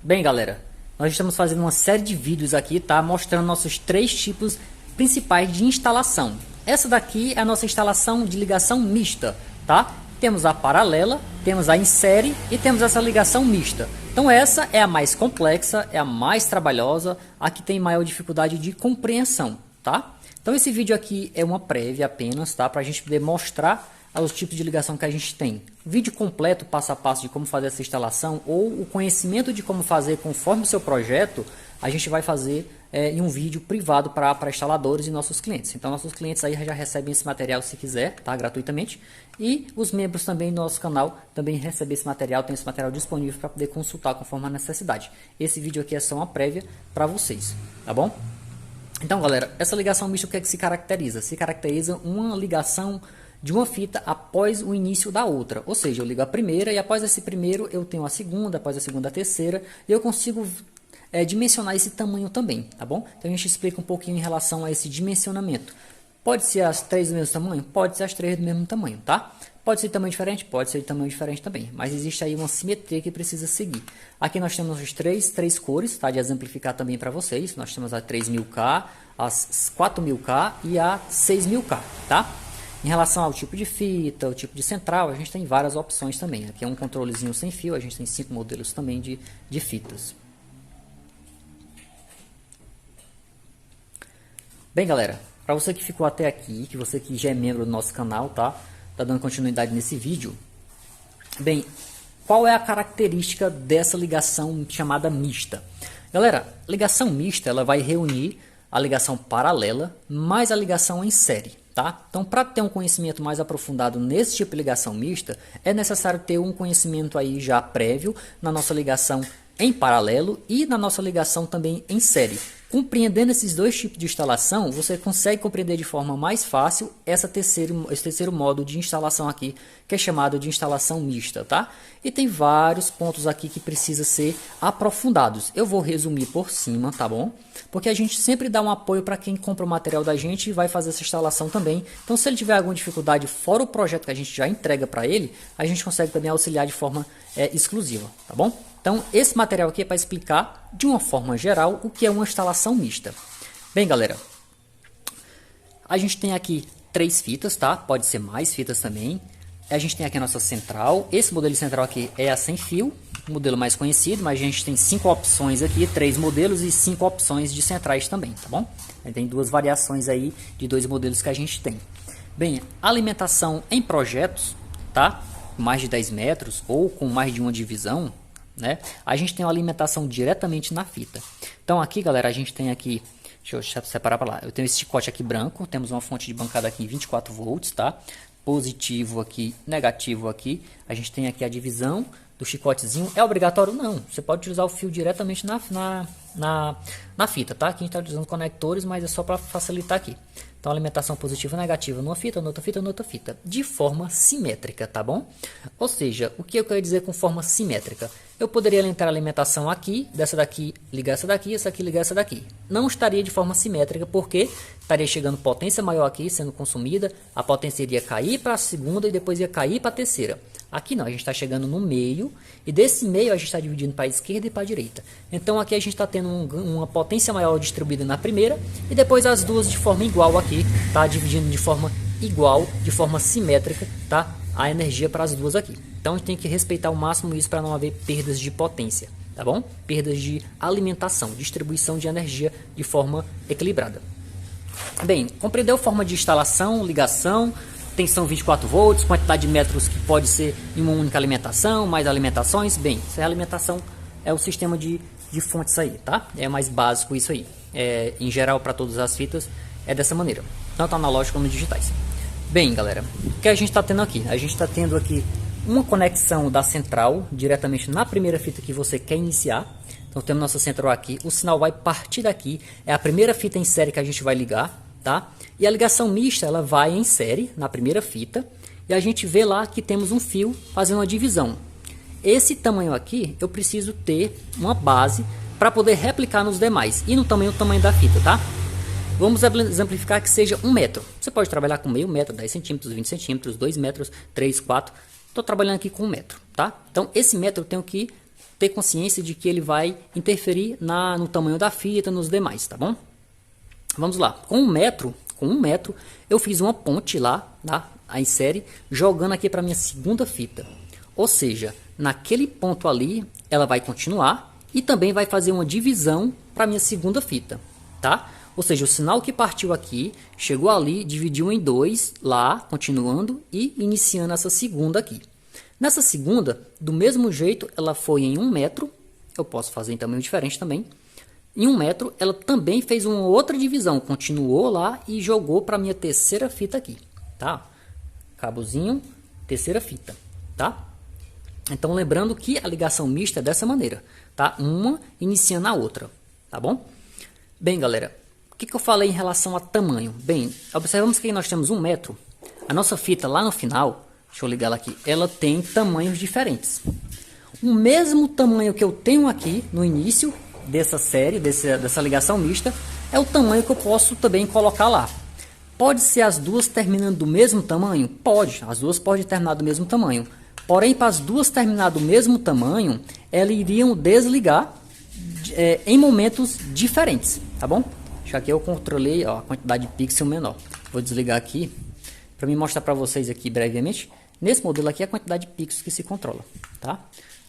Bem, galera, nós estamos fazendo uma série de vídeos aqui, tá? Mostrando nossos três tipos principais de instalação. Essa daqui é a nossa instalação de ligação mista, tá? Temos a paralela, temos a em série e temos essa ligação mista. Então essa é a mais complexa, é a mais trabalhosa, a que tem maior dificuldade de compreensão, tá? Então esse vídeo aqui é uma prévia apenas, tá? Para a gente poder mostrar os tipos de ligação que a gente tem. O vídeo completo, passo a passo de como fazer essa instalação ou o conhecimento de como fazer conforme o seu projeto, a gente vai fazer em um vídeo privado para instaladores e nossos clientes. Então nossos clientes aí já recebem esse material se quiser, tá? Gratuitamente. E os membros também do nosso canal também recebem esse material, tem esse material disponível para poder consultar conforme a necessidade. Esse vídeo aqui é só uma prévia para vocês, tá bom? Então galera, essa ligação mista o que é que se caracteriza? Se caracteriza uma ligação de uma fita após o início da outra, ou seja, eu ligo a primeira e após esse primeiro eu tenho a segunda, após a segunda a terceira, e eu consigo dimensionar esse tamanho também, tá bom? Então a gente explica um pouquinho em relação a esse dimensionamento. Pode ser as três do mesmo tamanho? Pode ser as três do mesmo tamanho, tá? Pode ser de tamanho diferente? Pode ser de tamanho diferente também, mas existe aí uma simetria que precisa seguir. Aqui nós temos as três cores, tá? De exemplificar também para vocês, nós temos a 3000K, as 4000K e a 6000K, tá? Em relação ao tipo de fita, o tipo de central, a gente tem várias opções também. Aqui é um controlezinho sem fio, a gente tem 5 modelos também de fitas. Bem, galera, para você que ficou até aqui, que você que já é membro do nosso canal, tá dando continuidade nesse vídeo. Bem, qual é a característica dessa ligação chamada mista? Galera, ligação mista, ela vai reunir a ligação paralela mais a ligação em série. Tá? Então, para ter um conhecimento mais aprofundado nesse tipo de ligação mista, é necessário ter um conhecimento aí já prévio na nossa ligação em paralelo e na nossa ligação também em série. Compreendendo esses dois tipos de instalação, você consegue compreender de forma mais fácil esse terceiro modo de instalação aqui, que é chamado de instalação mista, tá? E tem vários pontos aqui que precisam ser aprofundados. Eu vou resumir por cima, tá bom? Porque a gente sempre dá um apoio para quem compra o material da gente e vai fazer essa instalação também. Então, se ele tiver alguma dificuldade fora o projeto que a gente já entrega para ele, a gente consegue também auxiliar de forma exclusiva, tá bom? Então, esse material aqui é para explicar, de uma forma geral, o que é uma instalação mista. Bem, galera, a gente tem aqui 3 fitas, tá? Pode ser mais fitas também. A gente tem aqui a nossa central. Esse modelo de central aqui é a sem fio, o modelo mais conhecido, mas a gente tem 5 opções aqui, 3 modelos e 5 opções de centrais também, tá bom? Tem 2 variações aí de 2 modelos que a gente tem. Bem, alimentação em projetos, tá? Com mais de 10 metros ou com mais de uma divisão, né? A gente tem uma alimentação diretamente na fita. Então aqui, galera, a gente tem aqui, deixa eu separar para lá. Eu tenho esse chicote aqui branco, temos uma fonte de bancada aqui em 24 volts, tá? Positivo aqui, negativo aqui. A gente tem aqui a divisão do chicotezinho. É obrigatório? Não. Você pode utilizar o fio diretamente na fita, tá? Aqui a gente está utilizando conectores, mas é só para facilitar aqui. Então, alimentação positiva e negativa numa fita, noutra fita, noutra fita. De forma simétrica, tá bom? Ou seja, o que eu quero dizer com forma simétrica? Eu poderia entrar a alimentação aqui, dessa daqui ligar essa daqui, essa aqui ligar essa daqui. Não estaria de forma simétrica, porque estaria chegando potência maior aqui, sendo consumida. A potência iria cair para a segunda e depois ia cair para a terceira. Aqui não, a gente está chegando no meio, e desse meio a gente está dividindo para a esquerda e para a direita. Então aqui a gente está tendo uma potência maior distribuída na primeira, e depois as duas de forma igual aqui, tá? Dividindo de forma igual, de forma simétrica, tá? A energia para as duas aqui. Então a gente tem que respeitar ao máximo isso para não haver perdas de potência, tá bom? Perdas de alimentação, distribuição de energia de forma equilibrada. Bem, compreendeu forma de instalação, ligação, tensão 24 volts, quantidade de metros que pode ser em uma única alimentação, mais alimentações. Bem, essa alimentação é o sistema de fontes aí, tá? É mais básico isso aí. Em geral, para todas as fitas, é dessa maneira, tanto analógico como digitais. Bem, galera, o que a gente está tendo aqui? A gente está tendo aqui uma conexão da central diretamente na primeira fita que você quer iniciar. Então temos nossa central aqui, o sinal vai partir daqui, é a primeira fita em série que a gente vai ligar, tá? E a ligação mista, ela vai em série na primeira fita, e a gente vê lá que temos um fio fazendo uma divisão. Esse tamanho aqui, eu preciso ter uma base para poder replicar nos demais, e no tamanho da fita, tá? Vamos exemplificar que seja 1 metro. Você pode trabalhar com meio metro, 10 centímetros, 20 centímetros, 2 metros, 3, 4. Estou trabalhando aqui com 1 metro, tá? Então, esse metro eu tenho que ter consciência de que ele vai interferir no tamanho da fita, nos demais, tá bom? Vamos lá. Com um metro, eu fiz uma ponte lá, tá? Em série, jogando aqui para minha segunda fita. Ou seja, naquele ponto ali, ela vai continuar e também vai fazer uma divisão para minha segunda fita, tá? Ou seja, o sinal que partiu aqui, chegou ali, dividiu em dois, lá, continuando e iniciando essa segunda aqui. Nessa segunda, do mesmo jeito, ela foi em 1 metro, eu posso fazer em tamanho diferente também. Em 1 metro, ela também fez uma outra divisão, continuou lá e jogou para minha terceira fita aqui, tá? Cabozinho, terceira fita, tá? Então, lembrando que a ligação mista é dessa maneira, tá? Uma iniciando a outra, tá bom? Bem, galera, o que eu falei em relação a tamanho? Bem, observamos que nós temos 1 metro. A nossa fita lá no final, deixa eu ligar ela aqui, ela tem tamanhos diferentes. O mesmo tamanho que eu tenho aqui no início dessa série, dessa ligação mista, é o tamanho que eu posso também colocar lá. Pode ser as duas terminando do mesmo tamanho? Pode, as duas podem terminar do mesmo tamanho. Porém, para as duas terminar do mesmo tamanho, elas iriam desligar em momentos diferentes, tá bom? Já que eu controlei a quantidade de pixel menor. Vou desligar aqui para me mostrar para vocês aqui brevemente. Nesse modelo aqui é a quantidade de pixels que se controla, tá?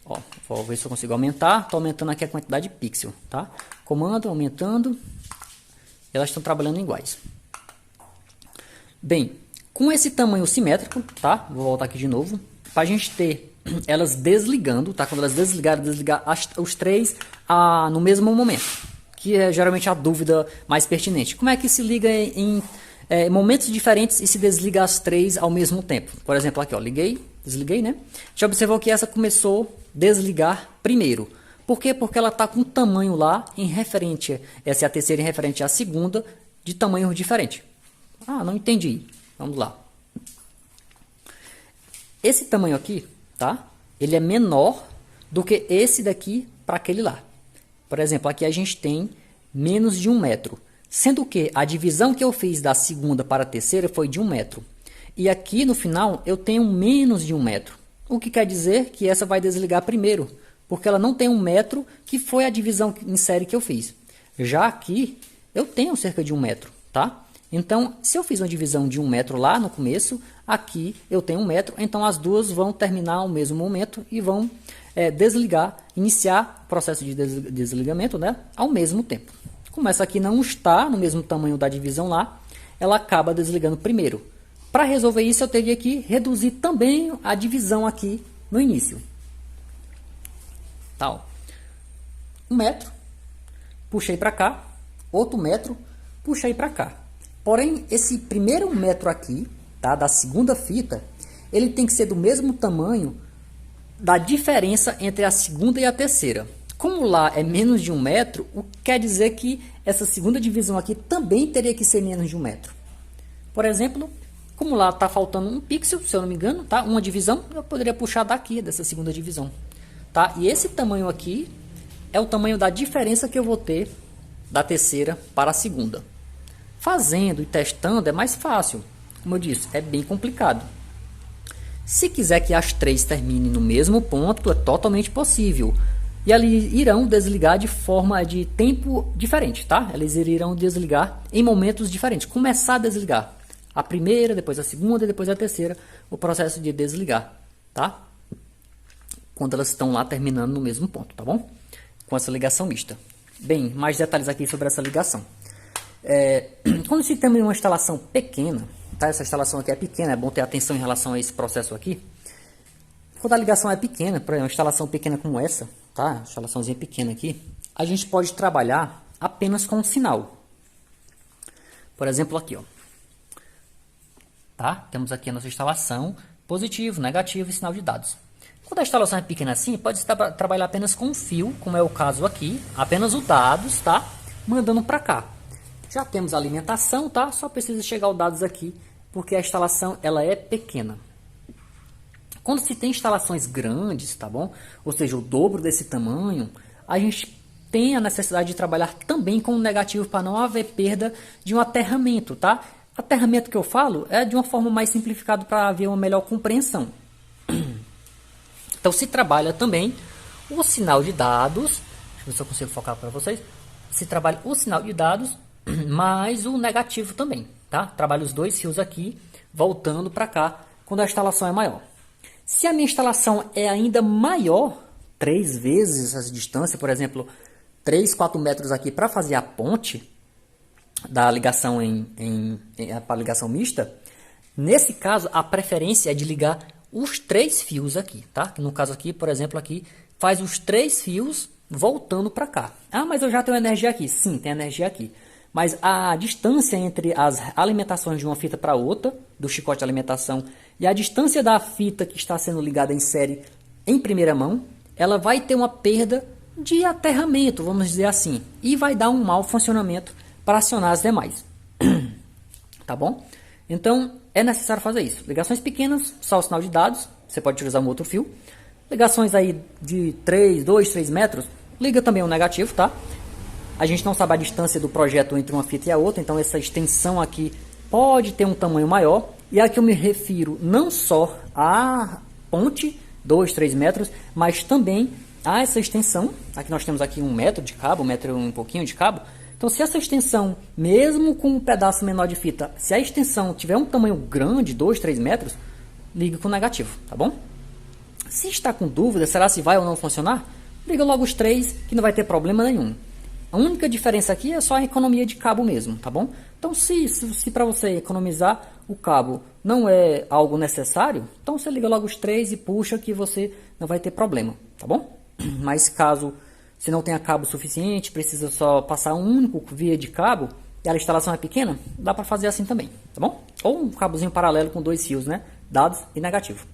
Ó, vou ver se eu consigo aumentar. Estou aumentando aqui a quantidade de pixel, tá? Comando, aumentando. Elas estão trabalhando iguais. Bem, com esse tamanho simétrico, tá? Vou voltar aqui de novo. Para a gente ter elas desligando, tá? Quando elas desligar os três no mesmo momento. Que é geralmente a dúvida mais pertinente. Como é que se liga em momentos diferentes e se desliga as três ao mesmo tempo? Por exemplo, aqui, ó, liguei, desliguei, né? Já observou que essa começou a desligar primeiro. Por quê? Porque ela está com um tamanho lá em referente, essa é a terceira em referente à segunda, de tamanho diferente. Ah, não entendi. Vamos lá. Esse tamanho aqui, tá? Ele é menor do que esse daqui para aquele lá. Por exemplo, aqui a gente tem menos de 1 metro. Sendo que a divisão que eu fiz da segunda para a terceira foi de 1 metro. E aqui no final eu tenho menos de 1 metro. O que quer dizer que essa vai desligar primeiro. Porque ela não tem 1 metro, que foi a divisão em série que eu fiz. Já aqui eu tenho cerca de 1 metro, tá? Então, se eu fiz uma divisão de 1 metro lá no começo, aqui eu tenho 1 metro. Então as duas vão terminar ao mesmo momento e vão desligar, iniciar o processo de desligamento, né, ao mesmo tempo. Como essa aqui não está no mesmo tamanho da divisão lá, ela acaba desligando primeiro. Para resolver isso, eu teria que reduzir também a divisão aqui no início. Tá, ó. 1 metro, puxei para cá, outro metro, puxei para cá. Porém, esse primeiro 1 metro aqui, tá, da segunda fita, ele tem que ser do mesmo tamanho da diferença entre a segunda e a terceira. Como lá é menos de 1 metro, o que quer dizer que essa segunda divisão aqui também teria que ser menos de 1 metro. Por exemplo, como lá está faltando 1 pixel, se eu não me engano, tá? Uma divisão, eu poderia puxar daqui, dessa segunda divisão. Tá? E esse tamanho aqui é o tamanho da diferença que eu vou ter da terceira para a segunda. Fazendo e testando é mais fácil. Como eu disse, é bem complicado. Se quiser que as três terminem no mesmo ponto, é totalmente possível. E eles irão desligar de forma de tempo diferente, tá? Eles irão desligar em momentos diferentes. Começar a desligar. A primeira, depois a segunda e depois a terceira. O processo de desligar, tá? Quando elas estão lá terminando no mesmo ponto, tá bom? Com essa ligação mista. Bem, mais detalhes aqui sobre essa ligação. Quando se tem uma instalação pequena, tá? Essa instalação aqui é pequena, é bom ter atenção em relação a esse processo aqui. Quando a ligação é pequena, por exemplo, uma instalação pequena como essa, tá? Instalaçãozinha pequena aqui, a gente pode trabalhar apenas com um sinal. Por exemplo, aqui, ó. Tá? Temos aqui a nossa instalação, positivo, negativo e sinal de dados. Quando a instalação é pequena assim, pode trabalhar apenas com um fio, como é o caso aqui, apenas os dados, tá? Mandando para cá. Já temos a alimentação, tá? Só precisa chegar os dados aqui, porque a instalação ela é pequena. Quando se tem instalações grandes, tá bom? Ou seja, o dobro desse tamanho, a gente tem a necessidade de trabalhar também com o negativo para não haver perda de um aterramento, tá? Aterramento que eu falo é de uma forma mais simplificada para haver uma melhor compreensão. Então se trabalha também o sinal de dados, deixa eu ver se eu consigo focar para vocês, se trabalha o sinal de dados mais o negativo também, tá? Trabalho os dois fios aqui, voltando para cá, quando a instalação é maior. Se a minha instalação é ainda maior, 3 vezes essa distância, por exemplo, 3, 4 metros aqui para fazer a ponte da ligação para ligação mista, nesse caso a preferência é de ligar os 3 fios aqui, tá? No caso aqui, por exemplo, aqui faz os 3 fios voltando para cá. Ah, mas eu já tenho energia aqui. Sim, tem energia aqui. Mas a distância entre as alimentações de uma fita para outra, do chicote de alimentação, e a distância da fita que está sendo ligada em série em primeira mão, ela vai ter uma perda de aterramento, vamos dizer assim, e vai dar um mau funcionamento para acionar as demais. Tá bom? Então, é necessário fazer isso. Ligações pequenas, só o sinal de dados, você pode utilizar um outro fio. Ligações aí de 2, 3 metros, liga também o negativo, tá? A gente não sabe a distância do projeto entre uma fita e a outra, então essa extensão aqui pode ter um tamanho maior. E aqui eu me refiro não só à ponte, 2, 3 metros, mas também a essa extensão. Aqui nós temos aqui 1 metro de cabo, 1 metro e um pouquinho de cabo. Então se essa extensão, mesmo com um pedaço menor de fita, se a extensão tiver um tamanho grande, 2, 3 metros, liga com negativo, tá bom? Se está com dúvida, será se vai ou não funcionar? Liga logo os 3, que não vai ter problema nenhum. A única diferença aqui é só a economia de cabo mesmo, tá bom? Então, se para você economizar o cabo não é algo necessário, então você liga logo os 3 e puxa que você não vai ter problema, tá bom? Mas caso você não tenha cabo suficiente, precisa só passar um único via de cabo e a instalação é pequena, dá para fazer assim também, tá bom? Ou um cabozinho paralelo com 2 fios, né? Dados e negativo.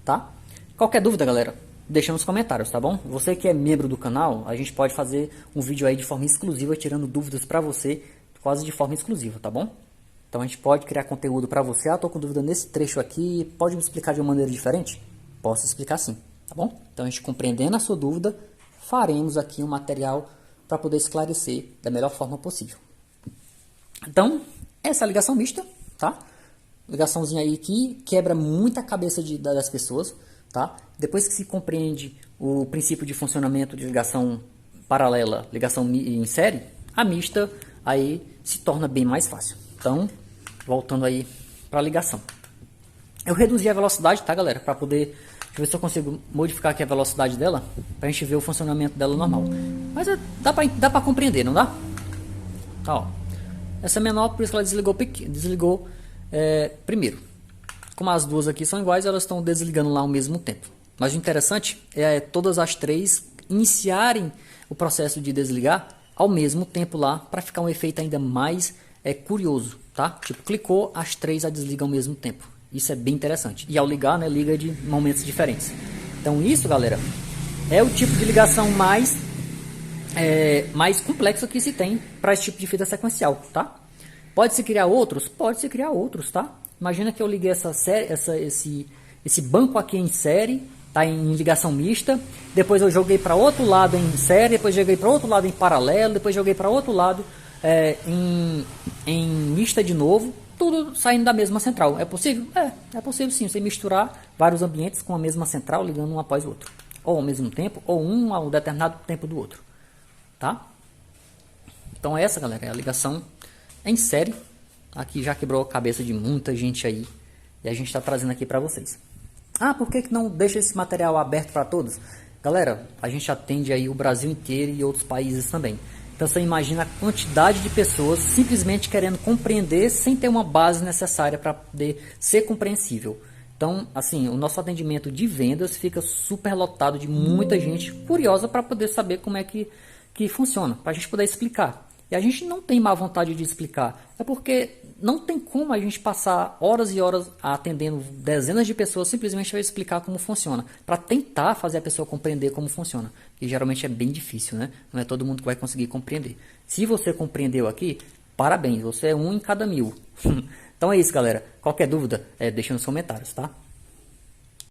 Tá? Qualquer dúvida, galera, deixa nos comentários, tá bom? Você que é membro do canal, a gente pode fazer um vídeo aí de forma exclusiva, tirando dúvidas para você, quase de forma exclusiva, tá bom? Então a gente pode criar conteúdo para você. Ah, tô com dúvida nesse trecho aqui, pode me explicar de uma maneira diferente? Posso explicar sim, tá bom? Então a gente compreendendo a sua dúvida, faremos aqui um material para poder esclarecer da melhor forma possível. Então, essa é a ligação mista, tá? Ligaçãozinha aí que quebra muita cabeça das pessoas, tá? Depois que se compreende o princípio de funcionamento de ligação paralela, ligação em série, a mista aí se torna bem mais fácil. Então, voltando aí para a ligação. Eu reduzi a velocidade, tá, galera? Para poder, deixa eu ver se eu consigo modificar aqui a velocidade dela, para a gente ver o funcionamento dela normal. Mas dá para compreender, não dá? Tá, ó. Essa é menor, por isso que ela desligou primeiro. Como as duas aqui são iguais, elas estão desligando lá ao mesmo tempo. Mas o interessante é todas as 3 iniciarem o processo de desligar ao mesmo tempo lá, para ficar um efeito ainda mais curioso, tá? Tipo, clicou, as 3 a desligam ao mesmo tempo. Isso é bem interessante. E ao ligar, né, liga de momentos diferentes. Então isso, galera, é o tipo de ligação mais complexo que se tem para esse tipo de fita sequencial, tá? Pode-se criar outros? Pode-se criar outros, tá? Imagina que eu liguei esse banco aqui em série, tá em ligação mista, depois eu joguei para outro lado em série, depois joguei para outro lado em paralelo, depois joguei para outro lado em mista de novo, tudo saindo da mesma central. É possível? É possível sim, você misturar vários ambientes com a mesma central, ligando um após o outro. Ou ao mesmo tempo, ou um a um determinado tempo do outro. Tá? Então essa, galera, é a ligação em série. Aqui já quebrou a cabeça de muita gente aí. E a gente está trazendo aqui para vocês. Ah, por que não deixa esse material aberto para todos? Galera, a gente atende aí o Brasil inteiro e outros países também. Então você imagina a quantidade de pessoas simplesmente querendo compreender sem ter uma base necessária para poder ser compreensível. Então, assim, o nosso atendimento de vendas fica super lotado de muita gente curiosa para poder saber como é que funciona, para a gente poder explicar. E a gente não tem má vontade de explicar, é porque não tem como a gente passar horas e horas atendendo dezenas de pessoas simplesmente para explicar como funciona, para tentar fazer a pessoa compreender como funciona, que geralmente é bem difícil, né? Não é todo mundo que vai conseguir compreender. Se você compreendeu aqui, parabéns, você é um em cada 1000. Então é isso, galera. Qualquer dúvida, deixa nos comentários, tá?